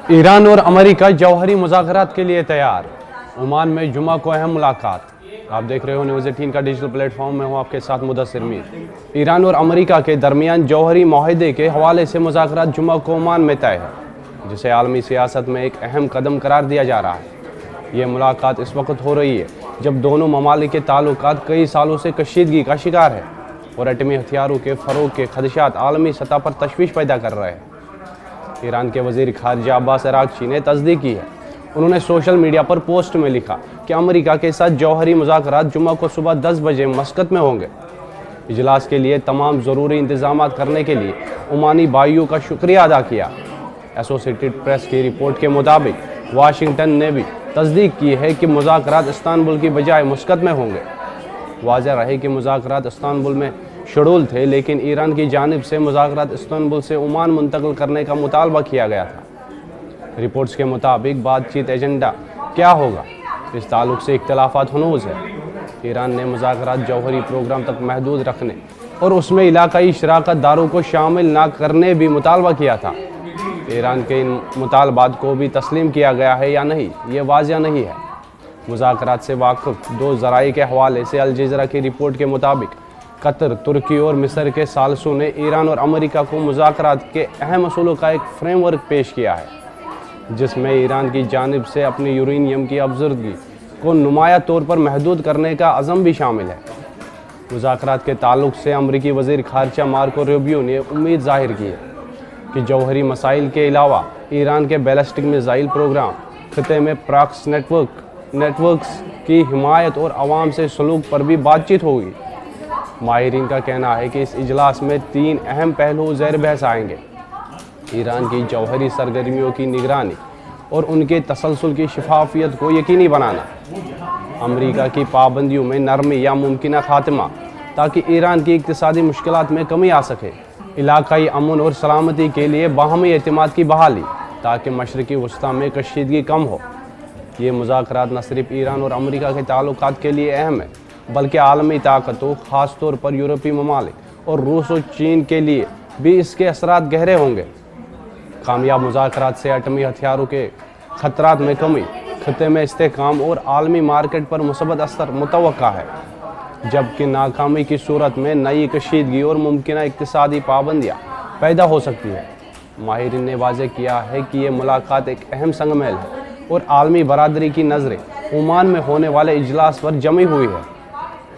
ایران اور امریکہ جوہری مذاکرات کے لیے تیار۔ عمان میں جمعہ کو اہم ملاقات۔ آپ دیکھ رہے ہو نیوز 18 کا ڈیجیٹل پلیٹ فارم میں ہوں آپ کے ساتھ مدثر میر۔ ایران اور امریکہ کے درمیان جوہری معاہدے کے حوالے سے مذاکرات جمعہ کو عمان میں طے ہے، جسے عالمی سیاست میں ایک اہم قدم قرار دیا جا رہا ہے۔ یہ ملاقات اس وقت ہو رہی ہے جب دونوں ممالک کے تعلقات کئی سالوں سے کشیدگی کا شکار ہے اور ایٹمی ہتھیاروں کے فروغ کے خدشات عالمی سطح پر تشویش پیدا کر رہے ہیں۔ ایران کے وزیر خارجہ عباس عراغچی نے تصدیق کی ہے۔ انہوں نے سوشل میڈیا پر پوسٹ میں لکھا کہ امریکہ کے ساتھ جوہری مذاکرات جمعہ کو صبح 10 بجے مسقط میں ہوں گے۔ اجلاس کے لیے تمام ضروری انتظامات کرنے کے لیے عمانی بھائیوں کا شکریہ ادا کیا۔ ایسوسیٹڈ پریس کی رپورٹ کے مطابق واشنگٹن نے بھی تصدیق کی ہے کہ مذاکرات استنبول کی بجائے مسقط میں ہوں گے۔ واضح رہے کہ مذاکرات استنبول میں شیڈول تھے، لیکن ایران کی جانب سے مذاکرات استنبول سے عمان منتقل کرنے کا مطالبہ کیا گیا تھا۔ رپورٹس کے مطابق بات چیت ایجنڈا کیا ہوگا، اس تعلق سے اختلافات ہنوز ہے۔ ایران نے مذاکرات جوہری پروگرام تک محدود رکھنے اور اس میں علاقائی شراکت داروں کو شامل نہ کرنے بھی مطالبہ کیا تھا۔ ایران کے ان مطالبات کو بھی تسلیم کیا گیا ہے یا نہیں، یہ واضح نہیں ہے۔ مذاکرات سے واقف دو ذرائع کے حوالے سے الجزیرہ کی رپورٹ کے مطابق قطر، ترکی اور مصر کے ثالثوں نے ایران اور امریکہ کو مذاکرات کے اہم اصولوں کا ایک فریم ورک پیش کیا ہے، جس میں ایران کی جانب سے اپنی یورینیم کی افزودگی کو نمایاں طور پر محدود کرنے کا عزم بھی شامل ہے۔ مذاکرات کے تعلق سے امریکی وزیر خارجہ مارکو روبیو نے امید ظاہر کی ہے کہ جوہری مسائل کے علاوہ ایران کے بیلسٹک میزائل پروگرام، خطے میں پراکس نیٹورکس کی حمایت اور عوام سے سلوک پر بھی بات چیت ہوگی۔ ماہرین کا کہنا ہے کہ اس اجلاس میں 3 اہم پہلو زیر بحث آئیں گے: ایران کی جوہری سرگرمیوں کی نگرانی اور ان کے تسلسل کی شفافیت کو یقینی بنانا، امریکہ کی پابندیوں میں نرمی یا ممکنہ خاتمہ تاکہ ایران کی اقتصادی مشکلات میں کمی آ سکے، علاقائی امن اور سلامتی کے لیے باہمی اعتماد کی بحالی تاکہ مشرقی وسطی میں کشیدگی کم ہو۔ یہ مذاکرات نہ صرف ایران اور امریکہ کے تعلقات کے لیے اہم ہے، بلکہ عالمی طاقتوں، خاص طور پر یورپی ممالک اور روس و چین کے لیے بھی اس کے اثرات گہرے ہوں گے۔ کامیاب مذاکرات سے ایٹمی ہتھیاروں کے خطرات میں کمی، خطے میں استحکام اور عالمی مارکیٹ پر مثبت اثر متوقع ہے، جبکہ ناکامی کی صورت میں نئی کشیدگی اور ممکنہ اقتصادی پابندیاں پیدا ہو سکتی ہیں۔ ماہرین نے واضح کیا ہے کہ یہ ملاقات ایک اہم سنگ میل ہے اور عالمی برادری کی نظریں عمان میں ہونے والے اجلاس پر جمی ہوئی ہے۔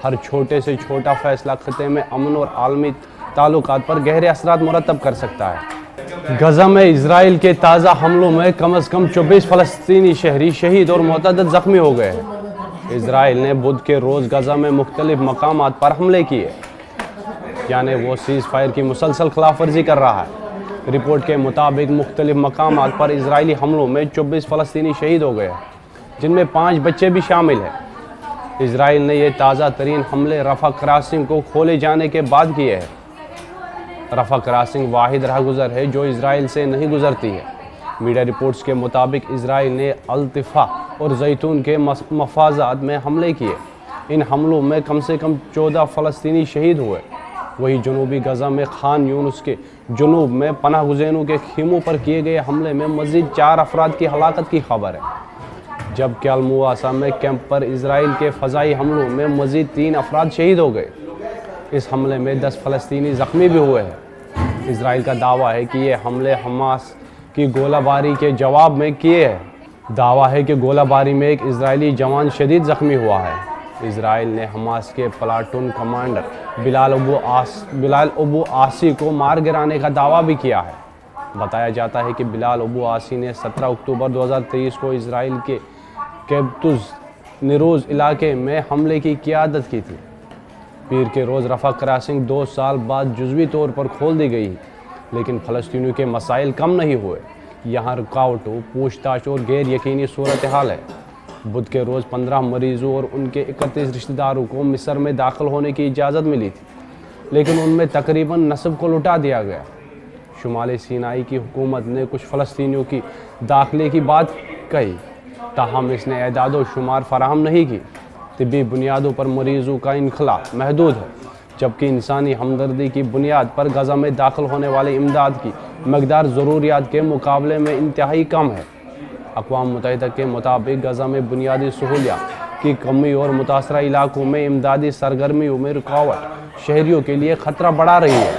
ہر چھوٹے سے چھوٹا فیصلہ خطے میں امن اور عالمی تعلقات پر گہرے اثرات مرتب کر سکتا ہے۔ غزہ میں اسرائیل کے تازہ حملوں میں کم از کم 24 فلسطینی شہری شہید اور متعدد زخمی ہو گئے ہیں۔ اسرائیل نے بدھ کے روز غزہ میں مختلف مقامات پر حملے کیے، یعنی وہ سیز فائر کی مسلسل خلاف ورزی کر رہا ہے۔ رپورٹ کے مطابق مختلف مقامات پر اسرائیلی حملوں میں 24 فلسطینی شہید ہو گئے ہیں، جن میں 5 بچے بھی شامل ہیں۔ اسرائیل نے یہ تازہ ترین حملے رفح کراسنگ کو کھولے جانے کے بعد کیے ہیں۔ رفح کراسنگ واحد راہ گزر ہے جو اسرائیل سے نہیں گزرتی ہے۔ میڈیا رپورٹس کے مطابق اسرائیل نے الطفا اور زیتون کے مفاذات میں حملے کیے۔ ان حملوں میں کم سے کم 14 فلسطینی شہید ہوئے۔ وہی جنوبی غزہ میں خان یونس کے جنوب میں پناہ گزینوں کے خیموں پر کیے گئے حملے میں مزید 4 افراد کی ہلاکت کی خبر ہے، جبکہ المواسا میں کیمپ پر اسرائیل کے فضائی حملوں میں مزید 3 افراد شہید ہو گئے۔ اس حملے میں 10 فلسطینی زخمی بھی ہوئے ہیں۔ اسرائیل کا دعویٰ ہے کہ یہ حملے حماس کی گولہ باری کے جواب میں کیے ہیں۔ دعویٰ ہے کہ گولہ باری میں ایک اسرائیلی جوان شدید زخمی ہوا ہے۔ اسرائیل نے حماس کے پلاٹون کمانڈر بلال ابو عاصی کو مار گرانے کا دعویٰ بھی کیا ہے۔ بتایا جاتا ہے کہ بلال ابو عاصی نے 17 اکتوبر 2023 کو اسرائیل کے کیبتوز نیروز علاقے میں حملے کی قیادت کی تھی۔ پیر کے روز رفح کراسنگ 2 سال بعد جزوی طور پر کھول دی گئی، لیکن فلسطینیوں کے مسائل کم نہیں ہوئے۔ یہاں رکاوٹوں، پوچھ تاچھ اور غیر یقینی صورتحال ہے۔ بدھ کے روز 15 مریضوں اور ان کے 31 رشتہ داروں کو مصر میں داخل ہونے کی اجازت ملی تھی، لیکن ان میں تقریباً نصف کو لٹا دیا گیا۔ شمالی سینائی کی حکومت نے کچھ فلسطینیوں کی داخلے کی بات کہی، تاہم اس نے اعداد و شمار فراہم نہیں کی۔ طبی بنیادوں پر مریضوں کا انخلاء محدود ہے۔ جبکہ انسانی ہمدردی کی بنیاد پر غزہ میں داخل ہونے والے امداد کی مقدار ضروریات کے مقابلے میں انتہائی کم ہے۔ اقوام متحدہ کے مطابق غزہ میں بنیادی سہولیات کی کمی اور متاثرہ علاقوں میں امدادی سرگرمیوں میں رکاوٹ شہریوں کے لیے خطرہ بڑھا رہی ہے۔